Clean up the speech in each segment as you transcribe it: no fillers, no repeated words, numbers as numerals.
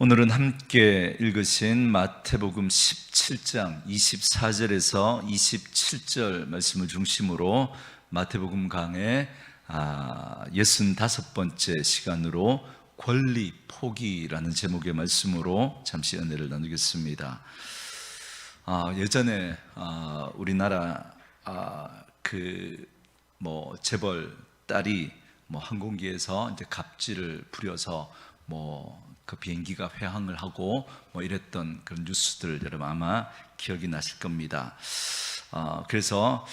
오늘은 함께 읽으신 마태복음 17장 24절에서 27절 말씀을 중심으로 마태복음 강의 65번째 시간으로 권리 포기라는 제목의 말씀으로 잠시 은혜를 나누겠습니다. 예전에 우리나라 재벌 딸이 항공기에서 이제 갑질을 부려서 그 비행기가 회항을 하고 이랬던 그런 뉴스들 여러분 아마 기억이 나실 겁니다. 그래서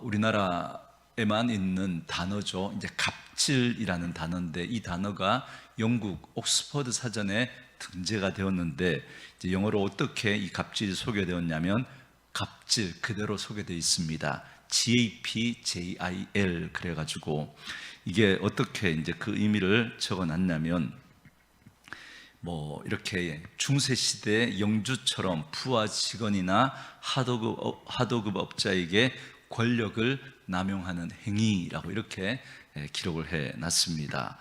우리나라에만 있는 단어죠. 이제 갑질이라는 단어인데 이 단어가 영국 옥스퍼드 사전에 등재가 되었는데 이제 영어로 어떻게 이 갑질이 소개되었냐면 갑질 그대로 소개되어 있습니다. GAPJIL 그래가지고 이게 어떻게 이제 그 의미를 적어놨냐면 이렇게 중세시대 영주처럼 부하 직원이나 하도급 업자에게 권력을 남용하는 행위라고 이렇게 기록을 해놨습니다.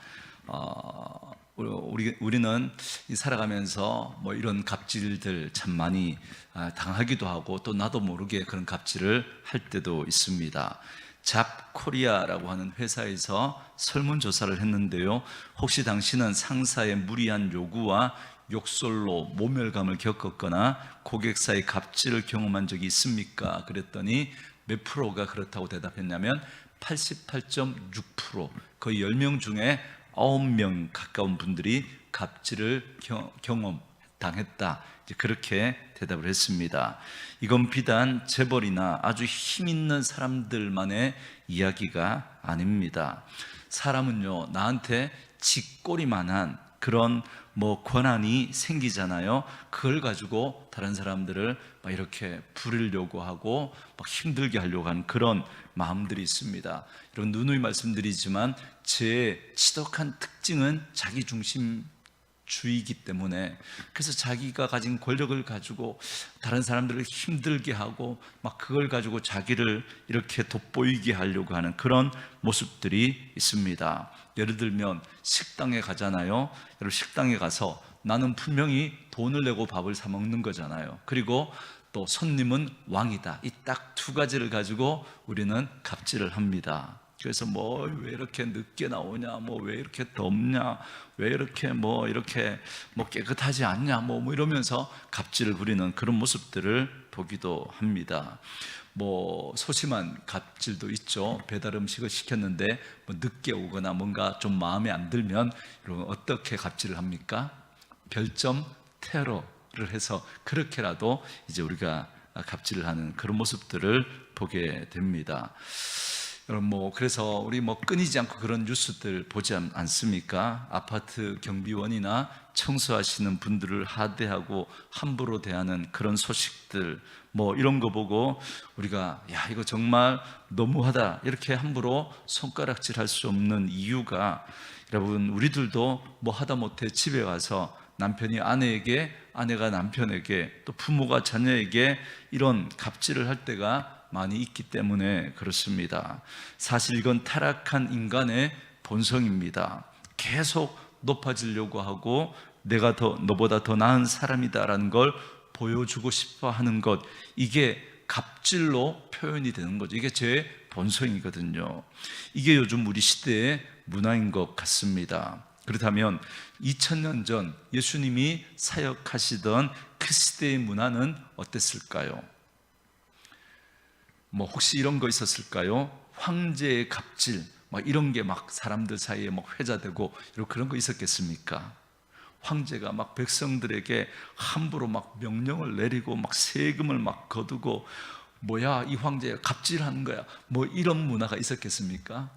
우리는 살아가면서 이런 갑질들 참 많이 당하기도 하고 또 나도 모르게 그런 갑질을 할 때도 있습니다. 잡코리아라고 하는 회사에서 설문조사를 했는데요, 혹시 당신은 상사의 무리한 요구와 욕설로 모멸감을 겪었거나 고객사의 갑질을 경험한 적이 있습니까? 그랬더니 몇 프로가 그렇다고 대답했냐면 88.6%, 거의 10명 중에 9명 가까운 분들이 갑질을 경험당했다, 그렇게 대답을 했습니다. 이건 비단 재벌이나 아주 힘 있는 사람들만의 이야기가 아닙니다. 사람은요, 나한테 쥐꼬리만한 그런 권한이 생기잖아요. 그걸 가지고 다른 사람들을 이렇게 부리려고 하고 힘들게 하려고 하는 그런 마음들이 있습니다. 여러분, 누누이 말씀드리지만 제 지독한 특징은 자기중심주의이기 때문에, 그래서 자기가 가진 권력을 가지고 다른 사람들을 힘들게 하고 그걸 가지고 자기를 이렇게 돋보이게 하려고 하는 그런 모습들이 있습니다. 예를 들면 식당에 가잖아요. 여러분, 식당에 가서 나는 분명히 돈을 내고 밥을 사 먹는 거잖아요. 그리고 또 손님은 왕이다, 이 딱 두 가지를 가지고 우리는 갑질을 합니다. 그래서 왜 이렇게 늦게 나오냐, 왜 이렇게 덥냐, 왜 이렇게 이렇게 깨끗하지 않냐, 이러면서 갑질을 부리는 그런 모습들을 보기도 합니다. 소심한 갑질도 있죠. 배달 음식을 시켰는데 늦게 오거나 뭔가 좀 마음에 안 들면 여러분 어떻게 갑질을 합니까? 별점 테러를 해서 그렇게라도 이제 우리가 갑질을 하는 그런 모습들을 보게 됩니다. 여러분, 그래서 우리 끊이지 않고 그런 뉴스들 보지 않습니까? 아파트 경비원이나 청소하시는 분들을 하대하고 함부로 대하는 그런 소식들, 이런 거 보고 우리가 야, 이거 정말 너무하다, 이렇게 함부로 손가락질 할 수 없는 이유가, 여러분, 우리들도 하다못해 집에 와서 남편이 아내에게, 아내가 남편에게, 또 부모가 자녀에게 이런 갑질을 할 때가 많이 있기 때문에 그렇습니다. 사실 이건 타락한 인간의 본성입니다. 계속 높아지려고 하고 내가 너보다 더 나은 사람이다라는 걸 보여주고 싶어 하는 것, 이게 갑질로 표현이 되는 거죠. 이게 제 본성이거든요. 이게 요즘 우리 시대의 문화인 것 같습니다. 그렇다면 2000년 전 예수님이 사역하시던 그 시대의 문화는 어땠을까요? 혹시 이런 거 있었을까요? 황제의 갑질, 이런 게 사람들 사이에 회자되고 그런 거 있었겠습니까? 황제가 백성들에게 함부로 명령을 내리고 세금을 거두고, 뭐야 이 황제가 갑질하는 거야, 이런 문화가 있었겠습니까?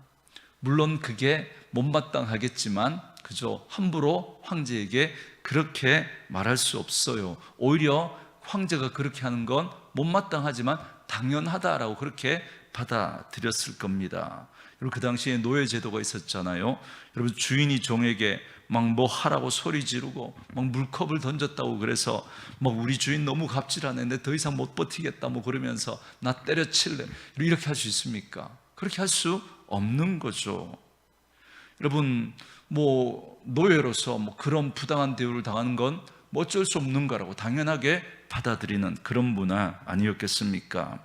물론 그게 못마땅하겠지만 그죠, 함부로 황제에게 그렇게 말할 수 없어요. 오히려 황제가 그렇게 하는 건 못마땅하지만 당연하다라고 그렇게 받아들였을 겁니다. 여러분, 그 당시에 노예제도가 있었잖아요. 여러분, 주인이 종에게 하라고 소리 지르고 물컵을 던졌다고 그래서 우리 주인 너무 갑질하네, 내 더 이상 못 버티겠다 그러면서 나 때려칠래, 이렇게 할 수 있습니까? 그렇게 할 수 없는 거죠. 여러분, 뭐 노예로서 뭐 그런 부당한 대우를 당하는 건 뭐 어쩔 수 없는 거라고 당연하게 받아들이는 그런 문화 아니었겠습니까?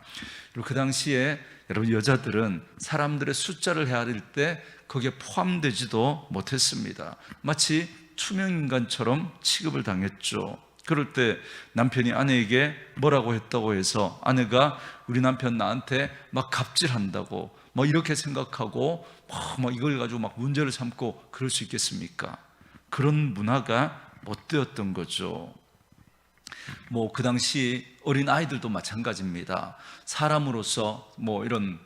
그리고 그 당시에 여러분, 여자들은 사람들의 숫자를 헤아릴 때 거기에 포함되지도 못했습니다. 마치 투명인간처럼 취급을 당했죠. 그럴 때 남편이 아내에게 뭐라고 했다고 해서 아내가 우리 남편 나한테 막 갑질한다고 뭐 이렇게 생각하고 막 이걸 가지고 막 문제를 삼고 그럴 수 있겠습니까? 그런 문화가 못 되었던 거죠. 뭐 그 당시 어린 아이들도 마찬가지입니다. 사람으로서 뭐 이런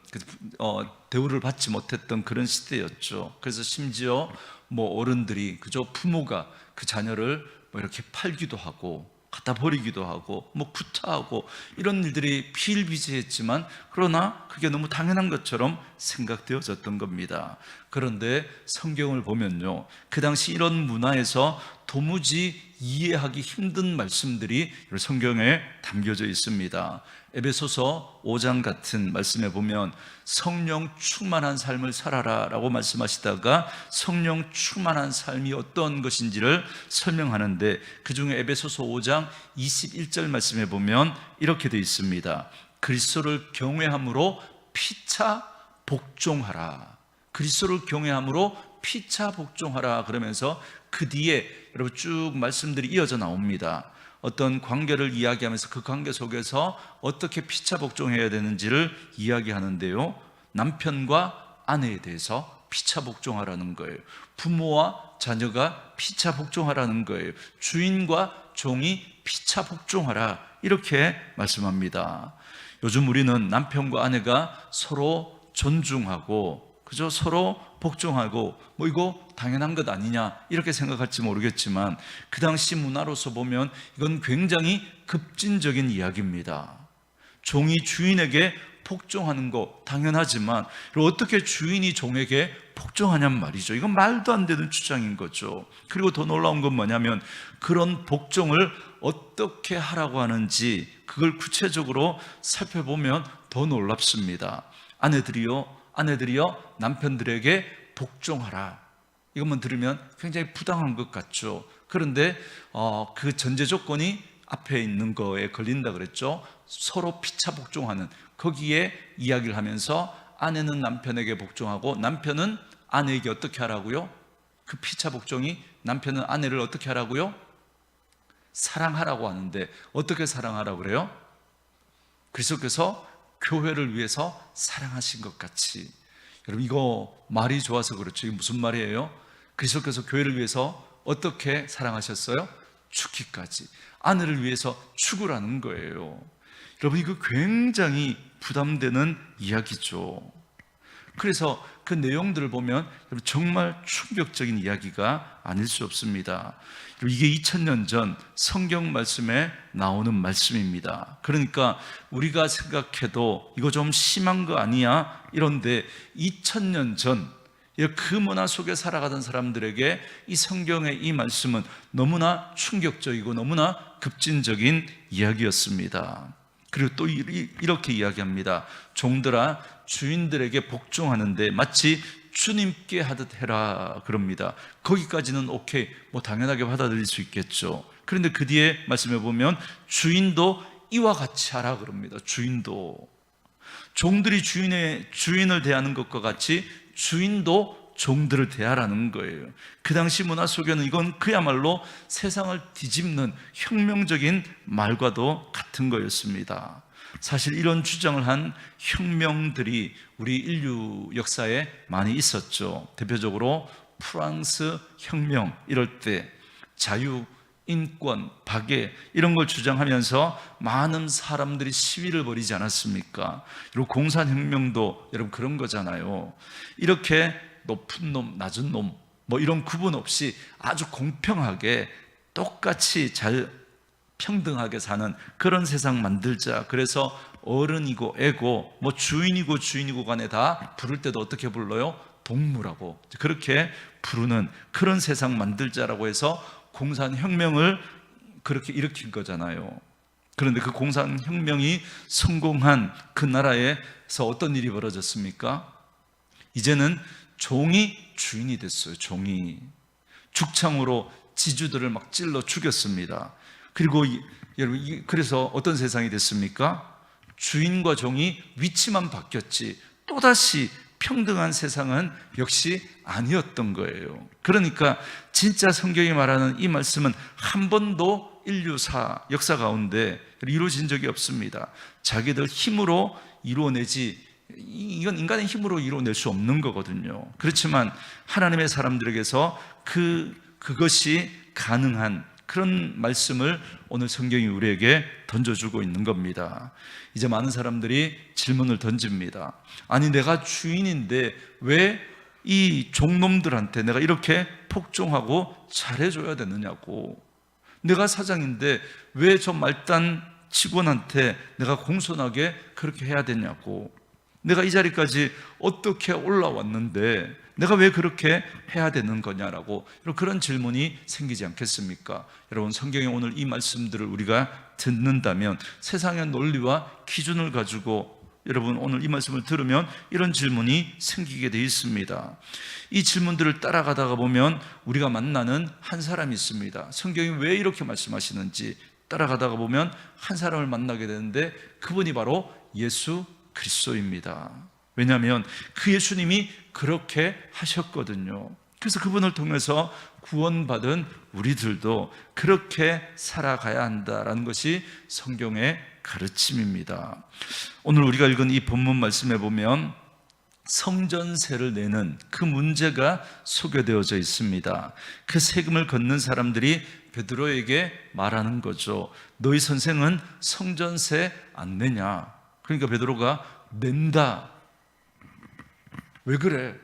대우를 받지 못했던 그런 시대였죠. 그래서 심지어 뭐 어른들이 그저 부모가 그 자녀를 뭐 이렇게 팔기도 하고 갖다 버리기도 하고 뭐 구타하고 이런 일들이 비일비재했지만 그러나 그게 너무 당연한 것처럼 생각되어졌던 겁니다. 그런데 성경을 보면요, 그 당시 이런 문화에서 도무지 이해하기 힘든 말씀들이 성경에 담겨져 있습니다. 에베소서 5장 같은 말씀에 보면 성령 충만한 삶을 살아라 라고 말씀하시다가 성령 충만한 삶이 어떤 것인지를 설명하는데, 그 중에 에베소서 5장 21절 말씀에 보면 이렇게 되어 있습니다. 그리스도를 경외함으로 피차 복종하라. 그리스도를 경외함으로 피차 복종하라 그러면서 그 뒤에 여러분 쭉 말씀들이 이어져 나옵니다. 어떤 관계를 이야기하면서 그 관계 속에서 어떻게 피차 복종해야 되는지를 이야기하는데요, 남편과 아내에 대해서 피차 복종하라는 거예요. 부모와 자녀가 피차 복종하라는 거예요. 주인과 종이 피차 복종하라 이렇게 말씀합니다. 요즘 우리는 남편과 아내가 서로 존중하고 그저 서로 복종하고 뭐 이거 당연한 것 아니냐 이렇게 생각할지 모르겠지만, 그 당시 문화로서 보면 이건 굉장히 급진적인 이야기입니다. 종이 주인에게 복종하는 거 당연하지만 어떻게 주인이 종에게 복종하냔 말이죠. 이건 말도 안 되는 주장인 거죠. 그리고 더 놀라운 건 뭐냐면 그런 복종을 어떻게 하라고 하는지 그걸 구체적으로 살펴보면 더 놀랍습니다. 아내들이요 남편들에게 복종하라. 이것만 들으면 굉장히 부당한 것 같죠. 그런데 그 전제 조건이 앞에 있는 거에 걸린다 그랬죠. 서로 피차 복종하는, 거기에 이야기를 하면서 아내는 남편에게 복종하고 남편은 아내에게 어떻게 하라고요? 그 피차 복종이 남편은 아내를 어떻게 하라고요? 사랑하라고 하는데 어떻게 사랑하라고 그래요? 그리스도께서 교회를 위해서 사랑하신 것 같이. 여러분, 이거 말이 좋아서 그렇죠. 이게 무슨 말이에요? 그리스도께서 교회를 위해서 어떻게 사랑하셨어요? 죽기까지. 아내를 위해서 죽으라는 거예요. 여러분, 이거 굉장히 부담되는 이야기죠. 그래서 그 내용들을 보면 정말 충격적인 이야기가 아닐 수 없습니다. 이게 2000년 전 성경 말씀에 나오는 말씀입니다. 그러니까 우리가 생각해도 이거 좀 심한 거 아니야? 이런데 2000년 전 그 문화 속에 살아가던 사람들에게 이 성경의 이 말씀은 너무나 충격적이고 너무나 급진적인 이야기였습니다. 그리고 또 이렇게 이야기합니다. 종들아 주인들에게 복종하는데 마치 주님께 하듯 해라 그럽니다. 거기까지는 오케이, 뭐 당연하게 받아들일 수 있겠죠. 그런데 그 뒤에 말씀해 보면 주인도 이와 같이 하라 그럽니다. 주인도, 종들이 주인을 대하는 것과 같이 주인도 종들을 대하라는 거예요. 그 당시 문화 속에는 이건 그야말로 세상을 뒤집는 혁명적인 말과도 같은 거였습니다. 사실 이런 주장을 한 혁명들이 우리 인류 역사에 많이 있었죠. 대표적으로 프랑스 혁명, 이럴 때 자유, 인권, 박애 이런 걸 주장하면서 많은 사람들이 시위를 벌이지 않았습니까? 그리고 공산혁명도 여러분 그런 거잖아요. 이렇게 높은 놈, 낮은 놈 뭐 이런 구분 없이 아주 공평하게 똑같이 잘 평등하게 사는 그런 세상 만들자. 그래서 어른이고 애고 뭐 주인이고 간에 다 부를 때도 어떻게 불러요? 동무라고 그렇게 부르는 그런 세상 만들자라고 해서 공산혁명을 그렇게 일으킨 거잖아요. 그런데 그 공산혁명이 성공한 그 나라에서 어떤 일이 벌어졌습니까? 이제는 종이 주인이 됐어요. 종이 죽창으로 지주들을 막 찔러 죽였습니다. 그리고 여러분, 그래서 어떤 세상이 됐습니까? 주인과 종이 위치만 바뀌었지 또다시 평등한 세상은 역시 아니었던 거예요. 그러니까 진짜 성경이 말하는 이 말씀은 한 번도 인류사 역사 가운데 이루어진 적이 없습니다. 자기들 힘으로 이루어내지, 이건 인간의 힘으로 이루어낼 수 없는 거거든요. 그렇지만 하나님의 사람들에게서 그것이 가능한 그런 말씀을 오늘 성경이 우리에게 던져주고 있는 겁니다. 이제 많은 사람들이 질문을 던집니다. 아니, 내가 주인인데 왜 이 종놈들한테 내가 이렇게 폭종하고 잘해줘야 되느냐고. 내가 사장인데 왜 저 말단 직원한테 내가 공손하게 그렇게 해야 되냐고. 내가 이 자리까지 어떻게 올라왔는데 내가 왜 그렇게 해야 되는 거냐라고 그런 질문이 생기지 않겠습니까? 여러분, 성경에 오늘 이 말씀들을 우리가 듣는다면 세상의 논리와 기준을 가지고 여러분 오늘 이 말씀을 들으면 이런 질문이 생기게 되어 있습니다. 이 질문들을 따라가다가 보면 우리가 만나는 한 사람이 있습니다. 성경이 왜 이렇게 말씀하시는지 따라가다가 보면 한 사람을 만나게 되는데 그분이 바로 예수 그리스도입니다. 왜냐하면 그 예수님이 그렇게 하셨거든요. 그래서 그분을 통해서 구원받은 우리들도 그렇게 살아가야 한다라는 것이 성경의 가르침입니다. 오늘 우리가 읽은 이 본문 말씀에 보면 성전세를 내는 그 문제가 소개되어져 있습니다. 그 세금을 걷는 사람들이 베드로에게 말하는 거죠. 너희 선생은 성전세 안 내냐? 그러니까 베드로가 낸다. 왜 그래?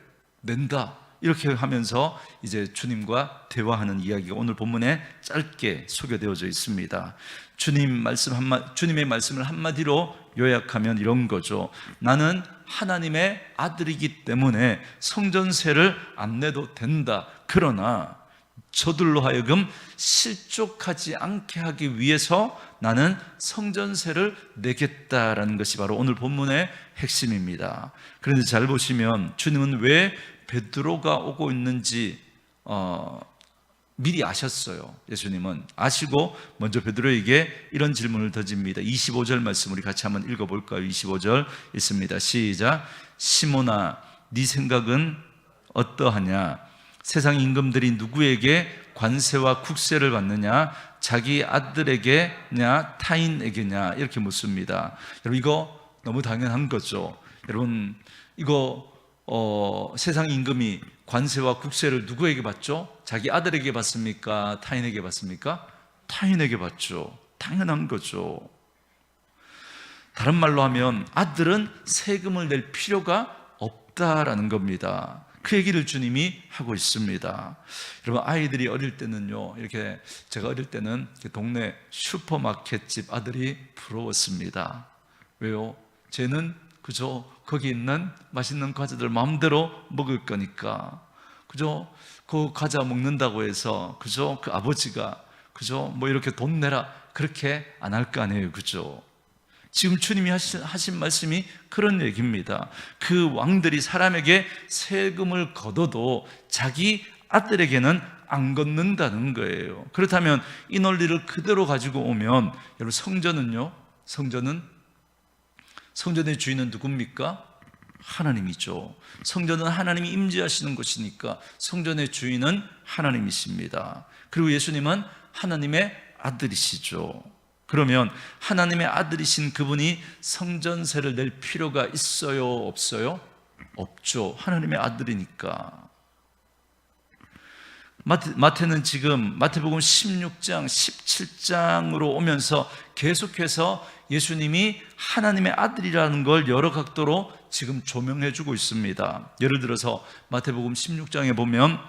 낸다. 이렇게 하면서 이제 주님과 대화하는 이야기가 오늘 본문에 짧게 소개되어져 있습니다. 주님의 말씀을 한마디로 요약하면 이런 거죠. 나는 하나님의 아들이기 때문에 성전세를 안 내도 된다. 그러나 저들로 하여금 실족하지 않게 하기 위해서 나는 성전세를 내겠다라는 것이 바로 오늘 본문의 핵심입니다. 그런데 잘 보시면 주님은 왜 베드로가 오고 있는지 미리 아셨어요. 예수님은 아시고 먼저 베드로에게 이런 질문을 던집니다. 25절 말씀 우리 같이 한번 읽어볼까요? 25절 있습니다. 시작. 시몬아, 네 생각은 어떠하냐? 세상 임금들이 누구에게 관세와 국세를 받느냐? 자기 아들에게냐 타인에게냐? 이렇게 묻습니다. 여러분, 이거 너무 당연한 거죠. 여러분, 이거 세상 임금이 관세와 국세를 누구에게 받죠? 자기 아들에게 받습니까? 타인에게 받습니까? 타인에게 받죠. 당연한 거죠. 다른 말로 하면 아들은 세금을 낼 필요가 없다라는 겁니다. 그 얘기를 주님이 하고 있습니다. 여러분, 아이들이 어릴 때는요, 이렇게 제가 어릴 때는 동네 슈퍼마켓집 아들이 부러웠습니다. 왜요? 쟤는 그저 거기 있는 맛있는 과자들 마음대로 먹을 거니까, 그저 그 과자 먹는다고 해서 그저 그 아버지가 그저 뭐 이렇게 돈 내라 그렇게 안 할 거 아니에요. 그죠? 지금 주님이 하신 말씀이 그런 얘기입니다. 그 왕들이 사람에게 세금을 걷어도 자기 아들에게는 안 걷는다는 거예요. 그렇다면 이 논리를 그대로 가지고 오면 여러분, 성전의 주인은 누굽니까? 하나님이죠. 성전은 하나님이 임재하시는 곳이니까 성전의 주인은 하나님이십니다. 그리고 예수님은 하나님의 아들이시죠. 그러면 하나님의 아들이신 그분이 성전세를 낼 필요가 있어요? 없어요? 없죠. 하나님의 아들이니까. 마태는 지금 마태복음 16장, 17장으로 오면서 계속해서 예수님이 하나님의 아들이라는 걸 여러 각도로 지금 조명해 주고 있습니다. 예를 들어서 마태복음 16장에 보면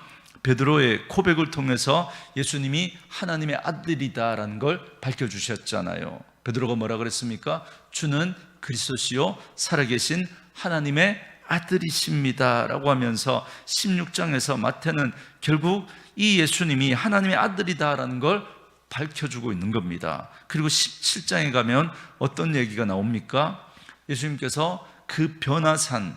베드로의 고백을 통해서 예수님이 하나님의 아들이다라는 걸 밝혀주셨잖아요. 베드로가 뭐라 그랬습니까? 주는 그리스도시요 살아계신 하나님의 아들이십니다 라고 하면서 16장에서 마태는 결국 이 예수님이 하나님의 아들이다라는 걸 밝혀주고 있는 겁니다. 그리고 17장에 가면 어떤 얘기가 나옵니까? 예수님께서 그 변화산,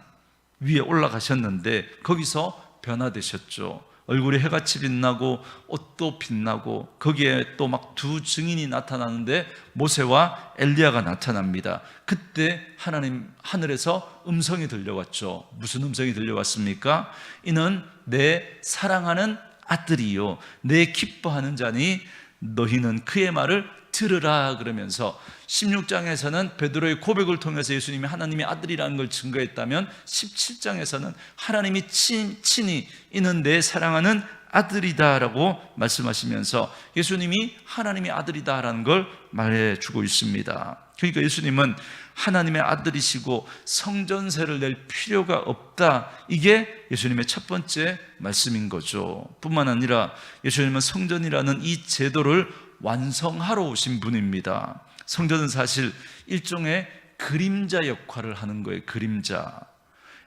위에 올라가셨는데 거기서 변화되셨죠. 얼굴이 해같이 빛나고 옷도 빛나고 거기에 또 막 두 증인이 나타나는데 모세와 엘리야가 나타납니다. 그때 하나님 하늘에서 음성이 들려왔죠. 무슨 음성이 들려왔습니까? 이는 내 사랑하는 아들이요 내 기뻐하는 자니 너희는 그의 말을 들으라. 그러면서 16장에서는 베드로의 고백을 통해서 예수님이 하나님의 아들이라는 걸 증거했다면 17장에서는 하나님이 친히 이는 내 사랑하는 아들이다라고 말씀하시면서 예수님이 하나님의 아들이다라는 걸 말해주고 있습니다. 그러니까 예수님은 하나님의 아들이시고 성전세를 낼 필요가 없다. 이게 예수님의 첫 번째 말씀인 거죠. 뿐만 아니라 예수님은 성전이라는 이 제도를 완성하러 오신 분입니다. 성전은 사실 일종의 그림자 역할을 하는 거예요. 그림자.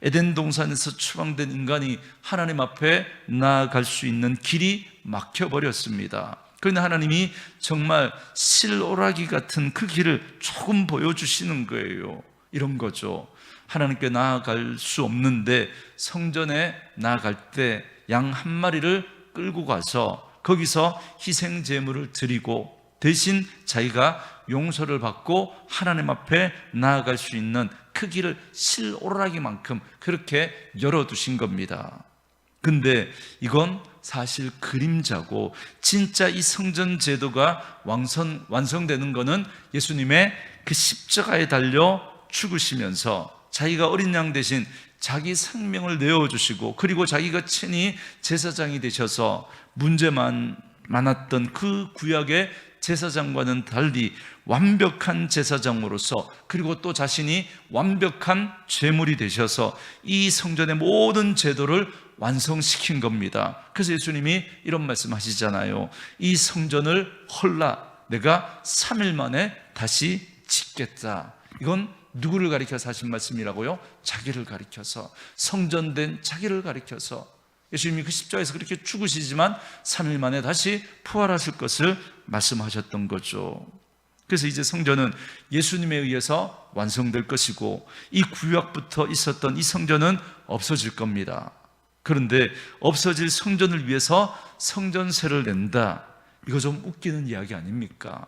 에덴 동산에서 추방된 인간이 하나님 앞에 나아갈 수 있는 길이 막혀버렸습니다. 그런데 하나님이 정말 실오라기 같은 그 길을 조금 보여주시는 거예요. 이런 거죠. 하나님께 나아갈 수 없는데 성전에 나아갈 때 양 한 마리를 끌고 가서 거기서 희생 제물을 드리고 대신 자기가 용서를 받고 하나님 앞에 나아갈 수 있는 그 길을 실오라기만큼 그렇게 열어두신 겁니다. 근데 이건 사실 그림자고 진짜 이 성전 제도가 완성되는 것은 예수님의 그 십자가에 달려 죽으시면서 자기가 어린 양 대신 자기 생명을 내어주시고 그리고 자기가 친히 제사장이 되셔서 문제만 많았던 그 구약의 제사장과는 달리 완벽한 제사장으로서 그리고 또 자신이 완벽한 제물이 되셔서 이 성전의 모든 제도를 완성시킨 겁니다. 그래서 예수님이 이런 말씀 하시잖아요. 이 성전을 헐라 내가 3일 만에 다시 짓겠다. 이건 누구를 가리켜서 하신 말씀이라고요? 자기를 가리켜서, 성전된 자기를 가리켜서 예수님이 그 십자가에서 그렇게 죽으시지만 3일 만에 다시 부활하실 것을 말씀하셨던 거죠. 그래서 이제 성전은 예수님에 의해서 완성될 것이고 이 구약부터 있었던 이 성전은 없어질 겁니다. 그런데 없어질 성전을 위해서 성전세를 낸다. 이거 좀 웃기는 이야기 아닙니까?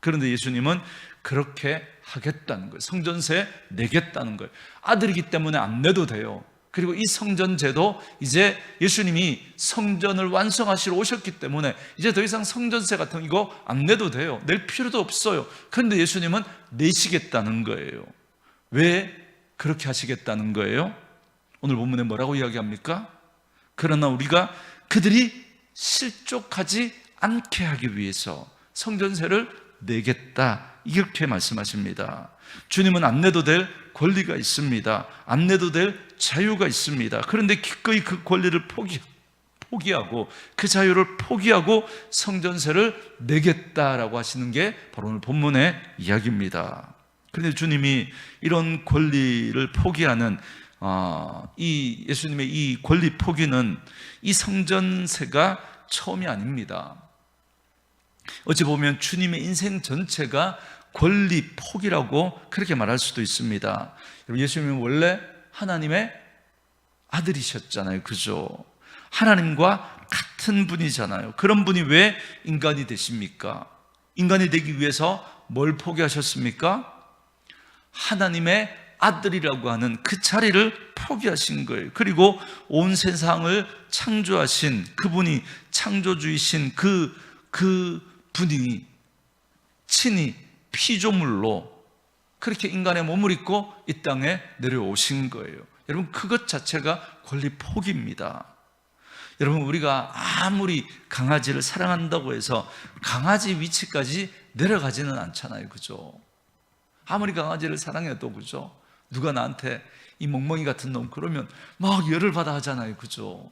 그런데 예수님은 그렇게 하겠다는 거예요. 성전세 내겠다는 거예요. 아들이기 때문에 안 내도 돼요. 그리고 이 성전제도 이제 예수님이 성전을 완성하시러 오셨기 때문에 이제 더 이상 성전세 같은 이거 안 내도 돼요. 낼 필요도 없어요. 그런데 예수님은 내시겠다는 거예요. 왜 그렇게 하시겠다는 거예요? 오늘 본문에 뭐라고 이야기합니까? 그러나 우리가 그들이 실족하지 않게 하기 위해서 성전세를 내겠다, 이렇게 말씀하십니다. 주님은 안 내도 될 권리가 있습니다. 안 내도 될 자유가 있습니다. 그런데 기꺼이 그 권리를 포기하고 그 자유를 포기하고 성전세를 내겠다라고 하시는 게 바로 오늘 본문의 이야기입니다. 그런데 주님이 이런 권리를 포기하는 이 예수님의 이 권리 포기는 이 성전세가 처음이 아닙니다. 어찌 보면 주님의 인생 전체가 권리 포기라고 그렇게 말할 수도 있습니다. 예수님은 원래 하나님의 아들이셨잖아요. 그죠? 하나님과 같은 분이잖아요. 그런 분이 왜 인간이 되십니까? 인간이 되기 위해서 뭘 포기하셨습니까? 하나님의 아들이라고 하는 그 자리를 포기하신 거예요. 그리고 온 세상을 창조하신 그분이, 창조주이신 그 분이 친히 피조물로 그렇게 인간의 몸을 입고 이 땅에 내려오신 거예요. 여러분, 그것 자체가 권리 포기입니다. 여러분, 우리가 아무리 강아지를 사랑한다고 해서 강아지 위치까지 내려가지는 않잖아요. 그죠? 아무리 강아지를 사랑해도, 그죠? 누가 나한테 이 멍멍이 같은 놈 그러면 막 열을 받아 하잖아요. 그죠?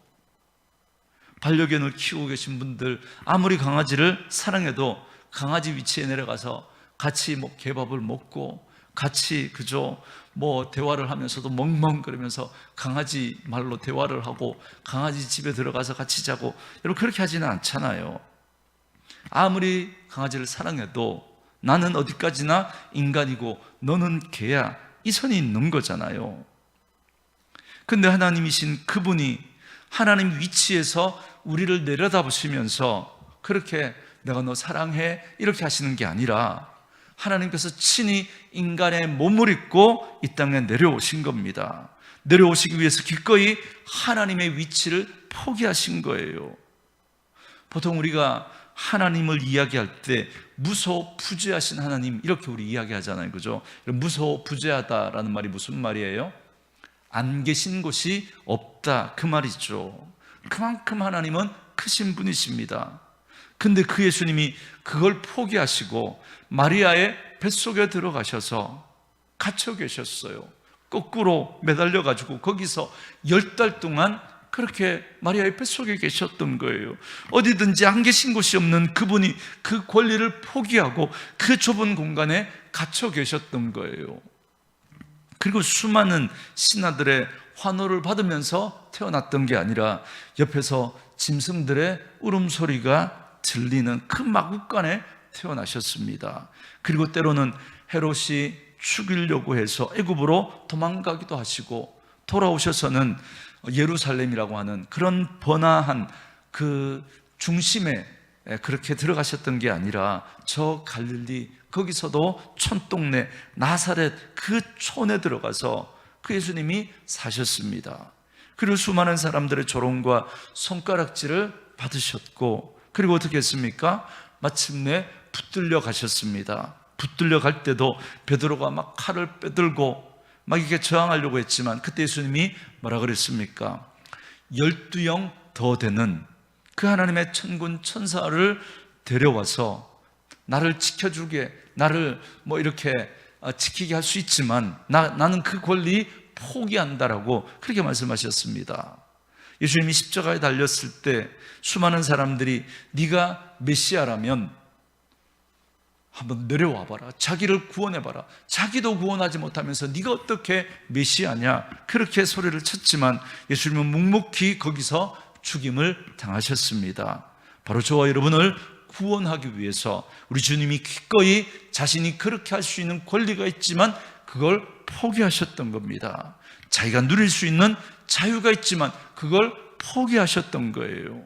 반려견을 키우고 계신 분들 아무리 강아지를 사랑해도 강아지 위치에 내려가서 같이 뭐 개밥을 먹고 같이, 그죠? 뭐 대화를 하면서도 멍멍거리면서 강아지 말로 대화를 하고 강아지 집에 들어가서 같이 자고, 여러분 그렇게 하지는 않잖아요. 아무리 강아지를 사랑해도 나는 어디까지나 인간이고 너는 개야, 이 선이 있는 거잖아요. 근데 하나님이신 그분이 하나님 위치에서 우리를 내려다보시면서 그렇게 내가 너 사랑해 이렇게 하시는 게 아니라 하나님께서 친히 인간의 몸을 입고 이 땅에 내려오신 겁니다. 내려오시기 위해서 기꺼이 하나님의 위치를 포기하신 거예요. 보통 우리가 하나님을 이야기할 때 무소부재하신 하나님 이렇게 우리 이야기하잖아요, 그죠? 무소부재하다라는 말이 무슨 말이에요? 안 계신 곳이 없다 그 말이죠. 그만큼 하나님은 크신 분이십니다. 근데 그 예수님이 그걸 포기하시고 마리아의 뱃속에 들어가셔서 갇혀 계셨어요. 거꾸로 매달려 가지고 거기서 10달 동안 그렇게 마리아의 뱃속에 계셨던 거예요. 어디든지 안 계신 곳이 없는 그분이 그 권리를 포기하고 그 좁은 공간에 갇혀 계셨던 거예요. 그리고 수많은 신하들의 환호를 받으면서 태어났던 게 아니라 옆에서 짐승들의 울음소리가 들리는 그 마국간에 태어나셨습니다. 그리고 때로는 헤롯이 죽이려고 해서 애굽으로 도망가기도 하시고 돌아오셔서는 예루살렘이라고 하는 그런 번화한 그 중심에 그렇게 들어가셨던 게 아니라 저 갈릴리 거기서도 촌동네 나사렛 그 촌에 들어가서 그 예수님이 사셨습니다. 그리고 수많은 사람들의 조롱과 손가락질을 받으셨고, 그리고 어떻게 했습니까? 마침내 붙들려 가셨습니다. 붙들려 갈 때도 베드로가 막 칼을 빼들고 막 이렇게 저항하려고 했지만 그때 예수님이 뭐라 그랬습니까? 12영 더 되는 그 하나님의 천군 천사를 데려와서 나를 지켜주게, 나를 뭐 이렇게 지키게 할 수 있지만 나는 그 권리 포기한다라고 그렇게 말씀하셨습니다. 예수님이 십자가에 달렸을 때 수많은 사람들이 네가 메시아라면 한번 내려와 봐라, 자기를 구원해 봐라, 자기도 구원하지 못하면서 네가 어떻게 메시아냐 그렇게 소리를 쳤지만 예수님은 묵묵히 거기서 죽임을 당하셨습니다. 바로 저와 여러분을 구원하기 위해서 우리 주님이 기꺼이 자신이 그렇게 할 수 있는 권리가 있지만 그걸 포기하셨던 겁니다. 자기가 누릴 수 있는 자유가 있지만 그걸 포기하셨던 거예요.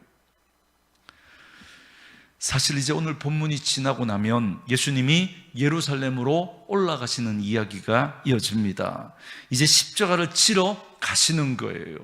사실 이제 오늘 본문이 지나고 나면 예수님이 예루살렘으로 올라가시는 이야기가 이어집니다. 이제 십자가를 지러 가시는 거예요.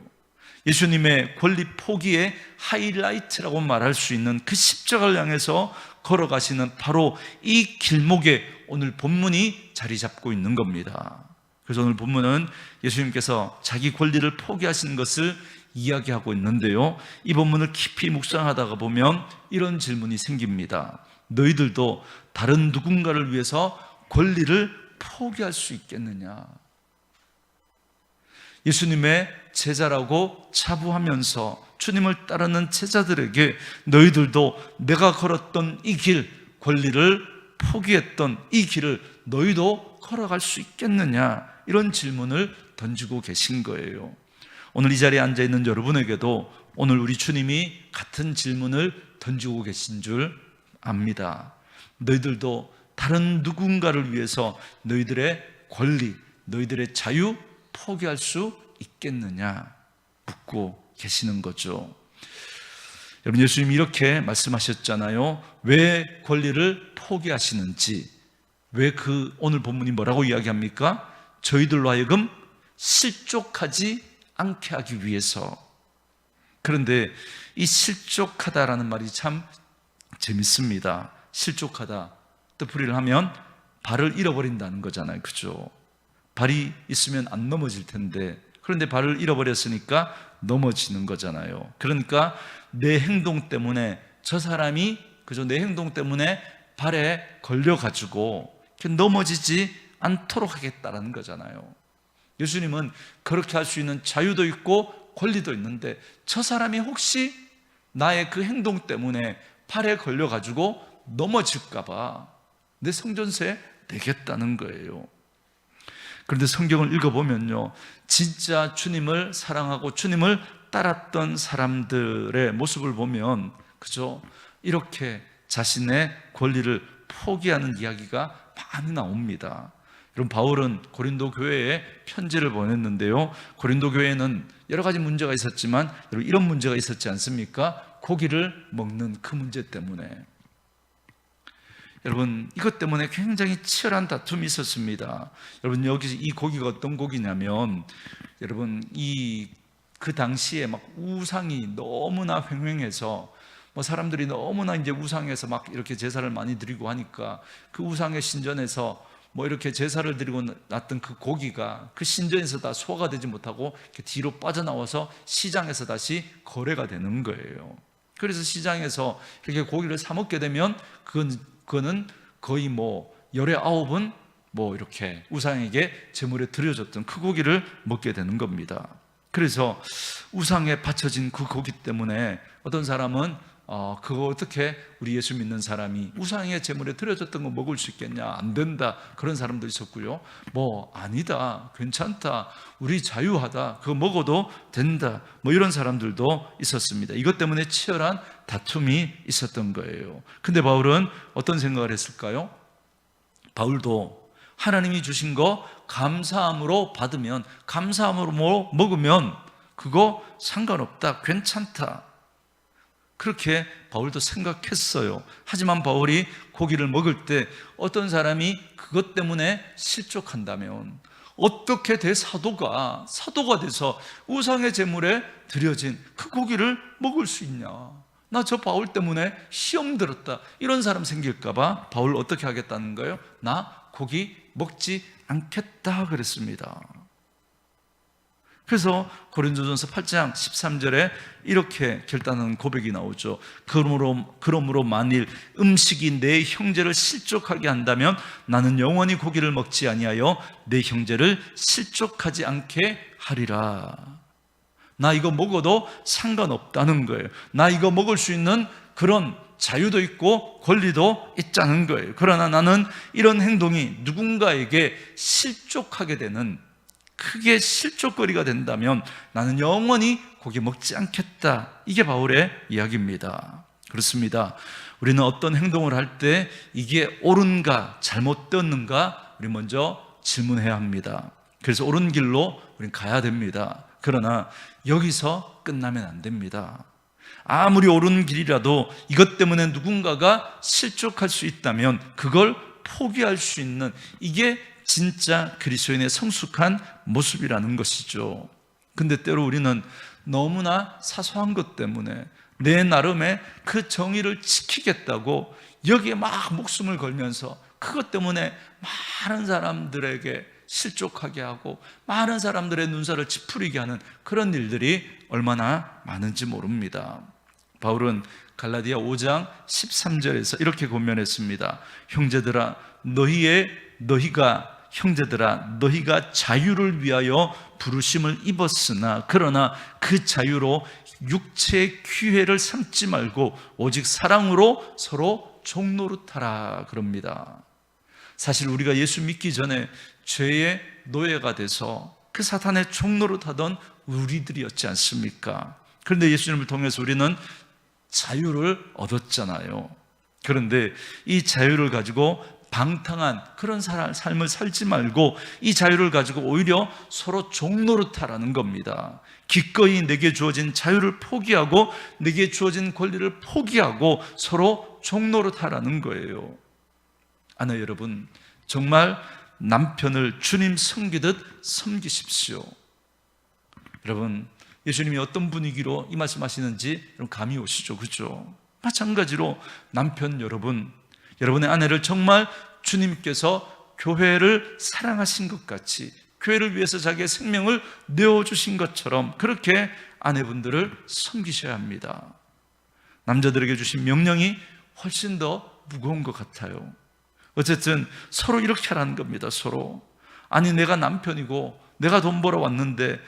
예수님의 권리 포기의 하이라이트라고 말할 수 있는 그 십자가를 향해서 걸어가시는 바로 이 길목에 오늘 본문이 자리 잡고 있는 겁니다. 그래서 오늘 본문은 예수님께서 자기 권리를 포기하시는 것을 이야기하고 있는데요, 이 본문을 깊이 묵상하다가 보면 이런 질문이 생깁니다. 너희들도 다른 누군가를 위해서 권리를 포기할 수 있겠느냐? 예수님의 제자라고 자부하면서 주님을 따르는 제자들에게 너희들도 내가 걸었던 이 길, 권리를 포기했던 이 길을 너희도 걸어갈 수 있겠느냐? 이런 질문을 던지고 계신 거예요. 오늘 이 자리에 앉아있는 여러분에게도 오늘 우리 주님이 같은 질문을 던지고 계신 줄 압니다. 너희들도 다른 누군가를 위해서 너희들의 권리, 너희들의 자유 포기할 수 있겠느냐 묻고 계시는 거죠. 여러분, 예수님이 이렇게 말씀하셨잖아요. 왜 권리를 포기하시는지, 왜 오늘 본문이 뭐라고 이야기합니까? 저희들로 하여금 실족하지 않게 하기 위해서. 그런데 이 실족하다라는 말이 참 재밌습니다. 실족하다, 뜻풀이를 하면 발을 잃어버린다는 거잖아요, 그죠? 발이 있으면 안 넘어질 텐데, 그런데 발을 잃어버렸으니까 넘어지는 거잖아요. 그러니까 내 행동 때문에 저 사람이, 그죠? 내 행동 때문에 발에 걸려가지고 넘어지지 않도록 하겠다라는 거잖아요. 예수님은 그렇게 할 수 있는 자유도 있고 권리도 있는데 저 사람이 혹시 나의 그 행동 때문에 팔에 걸려가지고 넘어질까봐 내 성전세 내겠다는 거예요. 그런데 성경을 읽어보면요, 진짜 주님을 사랑하고 주님을 따랐던 사람들의 모습을 보면, 그죠? 이렇게 자신의 권리를 포기하는 이야기가 많이 나옵니다. 여러분, 바울은 고린도 교회에 편지를 보냈는데요, 고린도 교회에는 여러 가지 문제가 있었지만 여러분, 이런 문제가 있었지 않습니까? 고기를 먹는 그 문제 때문에. 여러분, 이것 때문에 굉장히 치열한 다툼이 있었습니다. 여러분, 여기 이 고기가 어떤 고기냐면, 여러분, 그 당시에 막 우상이 너무나 횡행해서 사람들이 너무나 이제 우상에서 막 이렇게 제사를 많이 드리고 하니까 그 우상의 신전에서 이렇게 제사를 드리고 났던 그 고기가 그 신전에서 다 소화가 되지 못하고 이렇게 뒤로 빠져나와서 시장에서 다시 거래가 되는 거예요. 그래서 시장에서 이렇게 고기를 사 먹게 되면 그거는 거의 열의 9은 이렇게 우상에게 제물에 드려졌던 그 고기를 먹게 되는 겁니다. 그래서 우상에 바쳐진 그 고기 때문에 어떤 사람은 그거 어떻게 우리 예수 믿는 사람이 우상의 제물에 드려졌던 거 먹을 수 있겠냐, 안 된다, 그런 사람도 있었고요. 아니다, 괜찮다, 우리 자유하다, 그거 먹어도 된다, 이런 사람들도 있었습니다. 이것 때문에 치열한 다툼이 있었던 거예요. 근데 바울은 어떤 생각을 했을까요? 바울도 하나님이 주신 거 감사함으로 받으면, 감사함으로 먹으면 그거 상관없다, 괜찮다, 그렇게 바울도 생각했어요. 하지만 바울이 고기를 먹을 때 어떤 사람이 그것 때문에 실족한다면 어떻게 대사도가 돼서 우상의 제물에 드려진 그 고기를 먹을 수 있냐, 나 저 바울 때문에 시험 들었다, 이런 사람 생길까 봐 바울 어떻게 하겠다는 거예요? 나 고기 먹지 않겠다 그랬습니다. 그래서 고린도전서 8장 13절에 이렇게 결단하는 고백이 나오죠. 그러므로 만일 음식이 내 형제를 실족하게 한다면 나는 영원히 고기를 먹지 아니하여 내 형제를 실족하지 않게 하리라. 나 이거 먹어도 상관없다는 거예요. 나 이거 먹을 수 있는 그런 자유도 있고 권리도 있다는 거예요. 그러나 나는 이런 행동이 누군가에게 실족하게 되는, 크게 실족거리가 된다면 나는 영원히 고기 먹지 않겠다. 이게 바울의 이야기입니다. 그렇습니다. 우리는 어떤 행동을 할 때 이게 옳은가 잘못되었는가 우리 먼저 질문해야 합니다. 그래서 옳은 길로 우리는 가야 됩니다. 그러나 여기서 끝나면 안 됩니다. 아무리 옳은 길이라도 이것 때문에 누군가가 실족할 수 있다면 그걸 포기할 수 있는, 이게 진짜 그리스도인의 성숙한 모습이라는 것이죠. 근데 때로 우리는 너무나 사소한 것 때문에 내 나름의 그 정의를 지키겠다고 여기에 막 목숨을 걸면서 그것 때문에 많은 사람들에게 실족하게 하고 많은 사람들의 눈살을 찌푸리게 하는 그런 일들이 얼마나 많은지 모릅니다. 바울은 갈라디아 5장 13절에서 이렇게 권면했습니다. 너희가 자유를 위하여 부르심을 입었으나 그러나 그 자유로 육체의 기회를 삼지 말고 오직 사랑으로 서로 종노릇하라 그럽니다. 사실 우리가 예수 믿기 전에 죄의 노예가 돼서 그 사탄의 종노릇하던 우리들이었지 않습니까? 그런데 예수님을 통해서 우리는 자유를 얻었잖아요. 그런데 이 자유를 가지고 방탕한 그런 삶을 살지 말고 이 자유를 가지고 오히려 서로 종노릇하라는 겁니다. 기꺼이 내게 주어진 자유를 포기하고 내게 주어진 권리를 포기하고 서로 종노릇하라는 거예요. 아내 여러분, 정말 남편을 주님 섬기듯 섬기십시오. 여러분, 예수님이 어떤 분위기로 이 말씀하시는지 여러분 감이 오시죠? 그렇죠? 마찬가지로 남편 여러분, 여러분의 아내를 정말 주님께서 교회를 사랑하신 것 같이 교회를 위해서 자기의 생명을 내어주신 것처럼 그렇게 아내분들을 섬기셔야 합니다. 남자들에게 주신 명령이 훨씬 더 무거운 것 같아요. 어쨌든 서로 이렇게 하라는 겁니다. 서로. 아니 내가 남편이고 내가 돈 벌어 왔는데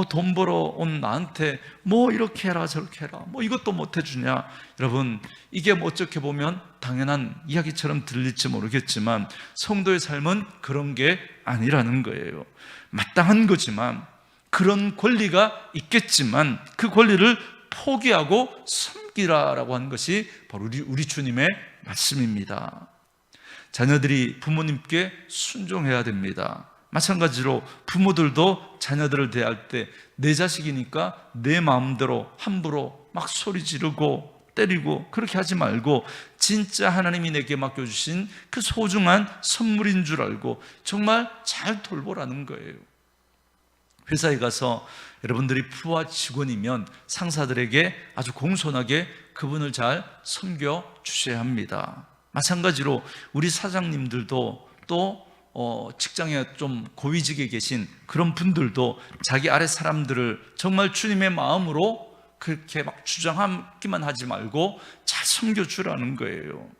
돈 벌어 온 나한테 이렇게 해라 저렇게 해라 이것도 못 해주냐. 여러분, 이게 어떻게 보면 당연한 이야기처럼 들릴지 모르겠지만 성도의 삶은 그런 게 아니라는 거예요. 마땅한 거지만, 그런 권리가 있겠지만 그 권리를 포기하고 섬기라라고 하는 것이 바로 우리 주님의 말씀입니다. 자녀들이 부모님께 순종해야 됩니다. 마찬가지로 부모들도 자녀들을 대할 때 내 자식이니까 내 마음대로 함부로 막 소리 지르고 때리고 그렇게 하지 말고 진짜 하나님이 내게 맡겨주신 그 소중한 선물인 줄 알고 정말 잘 돌보라는 거예요. 회사에 가서 여러분들이 부하 직원이면 상사들에게 아주 공손하게 그분을 잘 섬겨주셔야 합니다. 마찬가지로 우리 사장님들도 또 직장에 좀 고위직에 계신 그런 분들도 자기 아래 사람들을 정말 주님의 마음으로 그렇게 막 주장하기만 하지 말고 잘 섬겨주라는 거예요.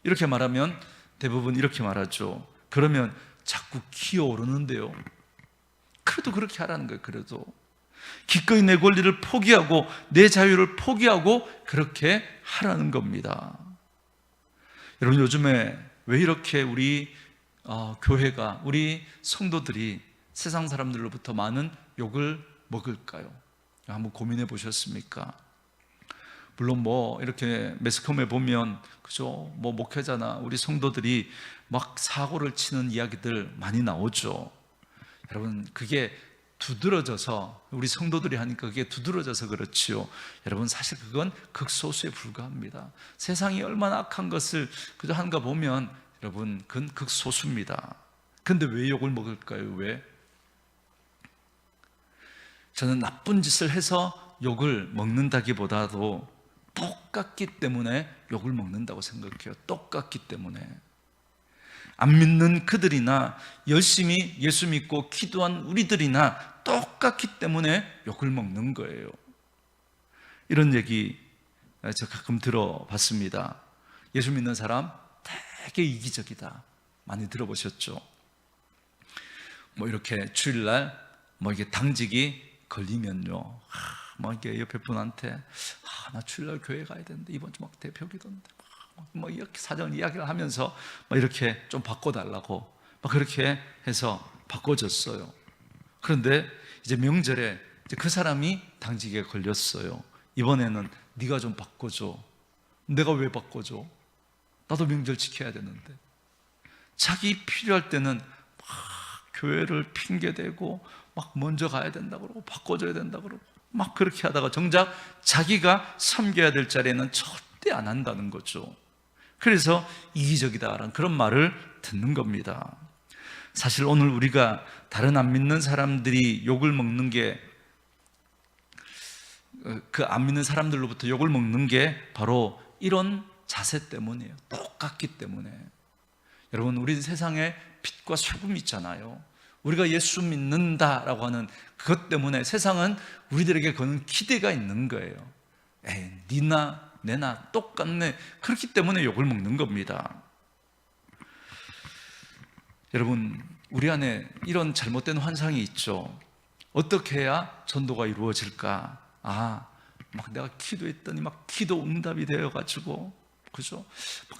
이렇게 말하면 대부분 이렇게 말하죠. 그러면 자꾸 기어오르는데요. 그래도 그렇게 하라는 거예요. 그래도 기꺼이 내 권리를 포기하고 내 자유를 포기하고 그렇게 하라는 겁니다. 여러분, 요즘에 왜 이렇게 우리 교회가, 우리 성도들이 세상 사람들로부터 많은 욕을 먹을까요? 한번 고민해 보셨습니까? 물론 이렇게 매스컴에 보면 그죠? 목회자나 우리 성도들이 막 사고를 치는 이야기들 많이 나오죠. 여러분, 그게 두드러져서, 우리 성도들이 하니까 그게 두드러져서 그렇지요. 여러분, 사실 그건 극소수에 불과합니다. 세상이 얼마나 악한 것을 그저 한가 보면 여러분, 그건 극소수입니다. 근데 왜 욕을 먹을까요? 왜? 저는 나쁜 짓을 해서 욕을 먹는다기보다도 똑같기 때문에 욕을 먹는다고 생각해요. 똑같기 때문에. 안 믿는 그들이나 열심히 예수 믿고 기도한 우리들이나 똑같기 때문에 욕을 먹는 거예요. 이런 얘기 제가 가끔 들어봤습니다. 예수 믿는 사람 되게 이기적이다. 많이 들어보셨죠? 이렇게 주일날 이게 당직이 걸리면요, 이게 옆에 분한테 나 주일날 교회 가야 되는데 이번 주 막 대표기도인데 이렇게 사전 이야기를 하면서 이렇게 좀 바꿔달라고 그렇게 해서 바꿔줬어요. 그런데 이제 명절에 이제 그 사람이 당직에 걸렸어요. 이번에는 네가 좀 바꿔줘. 내가 왜 바꿔줘? 나도 명절 지켜야 되는데. 자기 필요할 때는 막 교회를 핑계대고 막 먼저 가야 된다고 그러고 바꿔줘야 된다고 그러고 막 그렇게 하다가 정작 자기가 섬겨야 될 자리에는 절대 안 한다는 거죠. 그래서 이기적이다라는 그런 말을 듣는 겁니다. 사실 오늘 우리가 다른 안 믿는 사람들이 욕을 먹는 게, 그 안 믿는 사람들로부터 욕을 먹는 게 바로 이런 자세 때문이에요. 똑같기 때문에. 여러분, 우리 세상에 빛과 소금이 있잖아요. 우리가 예수 믿는다라고 하는 그것 때문에 세상은 우리들에게 거는 기대가 있는 거예요. 니나 내나 똑같네. 그렇기 때문에 욕을 먹는 겁니다. 여러분, 우리 안에 이런 잘못된 환상이 있죠. 어떻게 해야 전도가 이루어질까? 막 내가 기도했더니 막 기도 응답이 되어가지고, 그죠?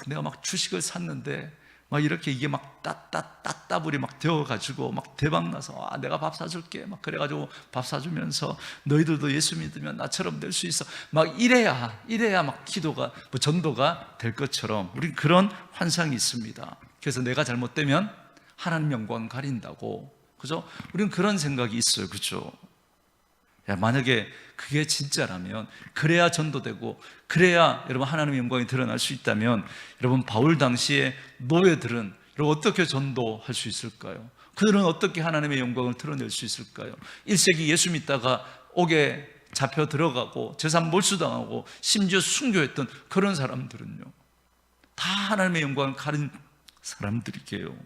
내가 막 주식을 샀는데 막 이렇게 이게 막 따따블이 막 되어가지고 막 대박나서 내가 밥 사줄게 막 그래가지고 밥 사주면서 너희들도 예수 믿으면 나처럼 될 수 있어 막 이래야 막 기도가 전도가 될 것처럼 우린 그런 환상이 있습니다. 그래서 내가 잘못되면 하나님 영광 가린다고, 그죠? 우리는 그런 생각이 있어요. 그죠? 만약에 그게 진짜라면, 그래야 전도되고 그래야 여러분 하나님의 영광이 드러날 수 있다면, 여러분 바울 당시에 노예들은 여러분 어떻게 전도할 수 있을까요? 그들은 어떻게 하나님의 영광을 드러낼 수 있을까요? 1세기 예수 믿다가 옥에 잡혀 들어가고 재산 몰수당하고 심지어 순교했던 그런 사람들은요, 다 하나님의 영광을 가린 사람들이게요.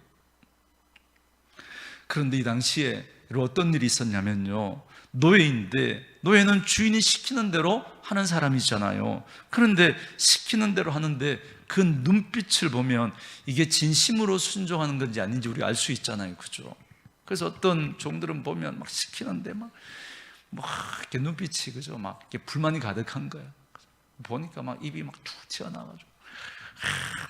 그런데 이 당시에 어떤 일이 있었냐면요, 노예인데, 노예는 주인이 시키는 대로 하는 사람이잖아요. 그런데 시키는 대로 하는데 그 눈빛을 보면 이게 진심으로 순종하는 건지 아닌지 우리가 알 수 있잖아요. 그죠? 그래서 어떤 종들은 보면 막 시키는데 막 이렇게 눈빛이, 그죠? 막 이렇게 불만이 가득한 거야. 보니까 막 입이 막 툭 튀어나와가지고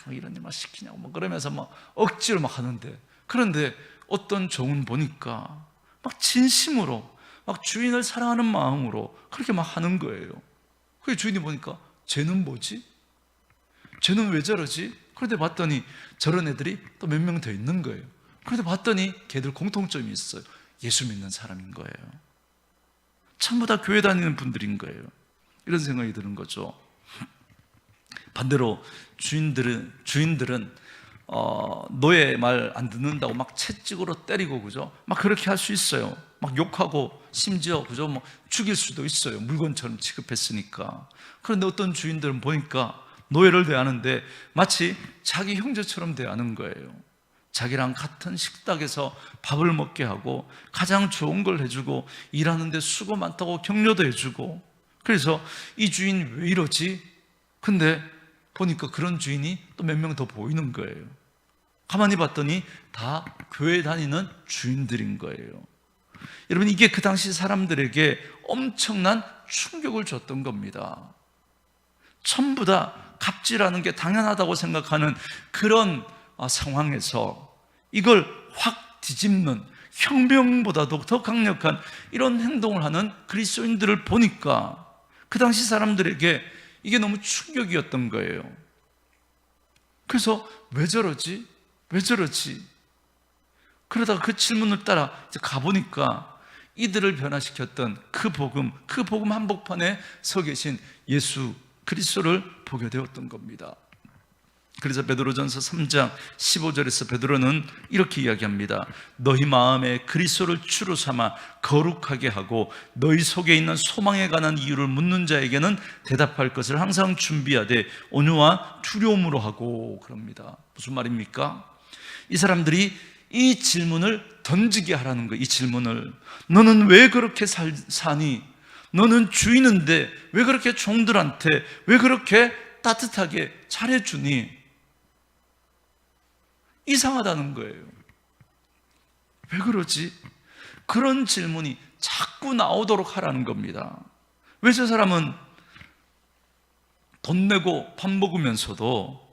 막 이런 일 막 시키냐고 막 그러면서 막 억지로 막 하는데, 그런데 어떤 종은 보니까 막 진심으로 막 주인을 사랑하는 마음으로 그렇게 막 하는 거예요. 그게 주인이 보니까 쟤는 뭐지? 쟤는 왜 저러지? 그런데 봤더니 저런 애들이 또 몇 명 더 있는 거예요. 그런데 봤더니 걔들 공통점이 있어요. 예수 믿는 사람인 거예요. 전부 다 교회 다니는 분들인 거예요. 이런 생각이 드는 거죠. 반대로 주인들은 노예 말 안 듣는다고 막 채찍으로 때리고, 그죠? 막 그렇게 할 수 있어요. 막 욕하고, 심지어, 그죠? 뭐 죽일 수도 있어요. 물건처럼 취급했으니까. 그런데 어떤 주인들은 보니까 노예를 대하는데 마치 자기 형제처럼 대하는 거예요. 자기랑 같은 식탁에서 밥을 먹게 하고, 가장 좋은 걸 해주고, 일하는데 수고 많다고 격려도 해주고. 그래서 이 주인 왜 이러지? 근데 보니까 그런 주인이 또 몇 명 더 보이는 거예요. 가만히 봤더니 다 교회 다니는 주인들인 거예요. 여러분, 이게 그 당시 사람들에게 엄청난 충격을 줬던 겁니다. 전부 다 갑질하는 게 당연하다고 생각하는 그런 상황에서 이걸 확 뒤집는, 혁명보다도 더 강력한 이런 행동을 하는 그리스도인들을 보니까 그 당시 사람들에게 이게 너무 충격이었던 거예요. 그래서 왜 저러지? 왜 저러지? 그러다가 그 질문을 따라 이제 가보니까 이들을 변화시켰던 그 복음 한복판에 서 계신 예수 그리스도를 보게 되었던 겁니다. 그래서 베드로전서 3장 15절에서 베드로는 이렇게 이야기합니다. 너희 마음에 그리스도를 주로 삼아 거룩하게 하고 너희 속에 있는 소망에 관한 이유를 묻는 자에게는 대답할 것을 항상 준비하되 온유와 두려움으로 하고, 그럽니다. 무슨 말입니까? 이 사람들이 이 질문을 던지게 하라는 거예요. 이 질문을. 너는 왜 그렇게 사니? 너는 주인인데 왜 그렇게 종들한테 왜 그렇게 따뜻하게 잘해주니? 이상하다는 거예요. 왜 그러지? 그런 질문이 자꾸 나오도록 하라는 겁니다. 왜 저 사람은 돈 내고 밥 먹으면서도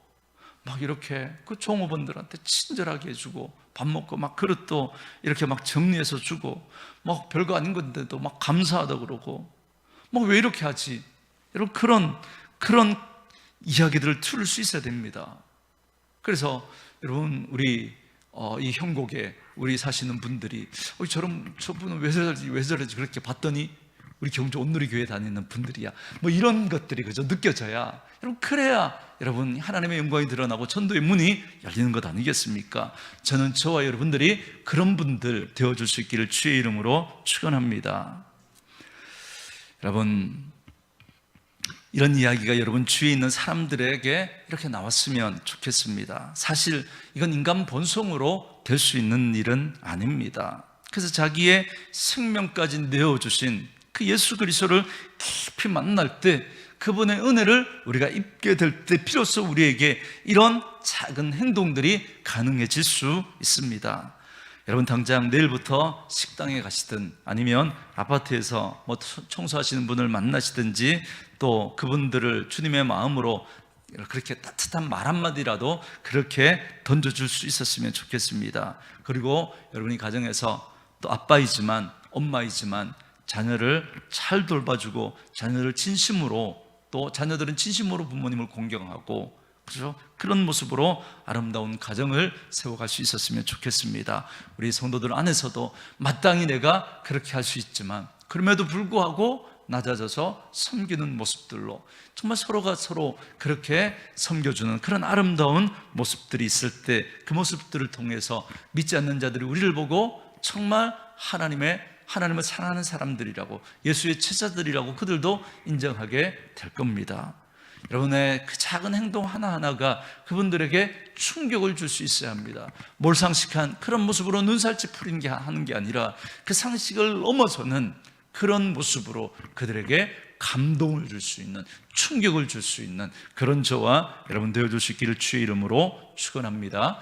막 이렇게 그 종업원들한테 친절하게 해주고, 밥 먹고 막 그릇도 이렇게 막 정리해서 주고, 막 별거 아닌 건데도 막 감사하다 그러고, 막 왜 이렇게 하지? 여러분, 그런 이야기들을 들을 수 있어야 됩니다. 그래서 여러분, 우리 이 형곡에 우리 사시는 분들이 저분은 왜 저러지 그렇게 봤더니 우리 경주 온누리교회 다니는 분들이야, 뭐 이런 것들이 그저 느껴져야, 여러분, 그래야 여러분 하나님의 영광이 드러나고 전도의 문이 열리는 것 아니겠습니까? 저는 저와 여러분들이 그런 분들 되어줄 수 있기를 주의 이름으로 축원합니다. 여러분, 이런 이야기가 여러분 주위에 있는 사람들에게 이렇게 나왔으면 좋겠습니다. 사실 이건 인간 본성으로 될 수 있는 일은 아닙니다. 그래서 자기의 생명까지 내어주신 그 예수 그리스도를 깊이 만날 때, 그분의 은혜를 우리가 입게 될 때 비로소 우리에게 이런 작은 행동들이 가능해질 수 있습니다. 여러분, 당장 내일부터 식당에 가시든 아니면 아파트에서 뭐 청소하시는 분을 만나시든지, 또 그분들을 주님의 마음으로 그렇게 따뜻한 말 한마디라도 그렇게 던져줄 수 있었으면 좋겠습니다. 그리고 여러분이 가정에서 또 아빠이지만 엄마이지만 자녀를 잘 돌봐주고, 자녀를 진심으로, 또 자녀들은 진심으로 부모님을 공경하고, 그렇죠? 그런 모습으로 아름다운 가정을 세워갈 수 있었으면 좋겠습니다. 우리 성도들 안에서도 마땅히 내가 그렇게 할 수 있지만 그럼에도 불구하고 낮아져서 섬기는 모습들로, 정말 서로가 서로 그렇게 섬겨주는 그런 아름다운 모습들이 있을 때, 그 모습들을 통해서 믿지 않는 자들이 우리를 보고 정말 하나님을 사랑하는 사람들이라고, 예수의 제자들이라고 그들도 인정하게 될 겁니다. 여러분의 그 작은 행동 하나하나가 그분들에게 충격을 줄 수 있어야 합니다. 몰상식한 그런 모습으로 눈살찌 하는 게 아니라 그 상식을 넘어서는 그런 모습으로 그들에게 감동을 줄 수 있는, 충격을 줄 수 있는 그런 저와 여러분 되어줄 수 있기를 주의 이름으로 축원합니다.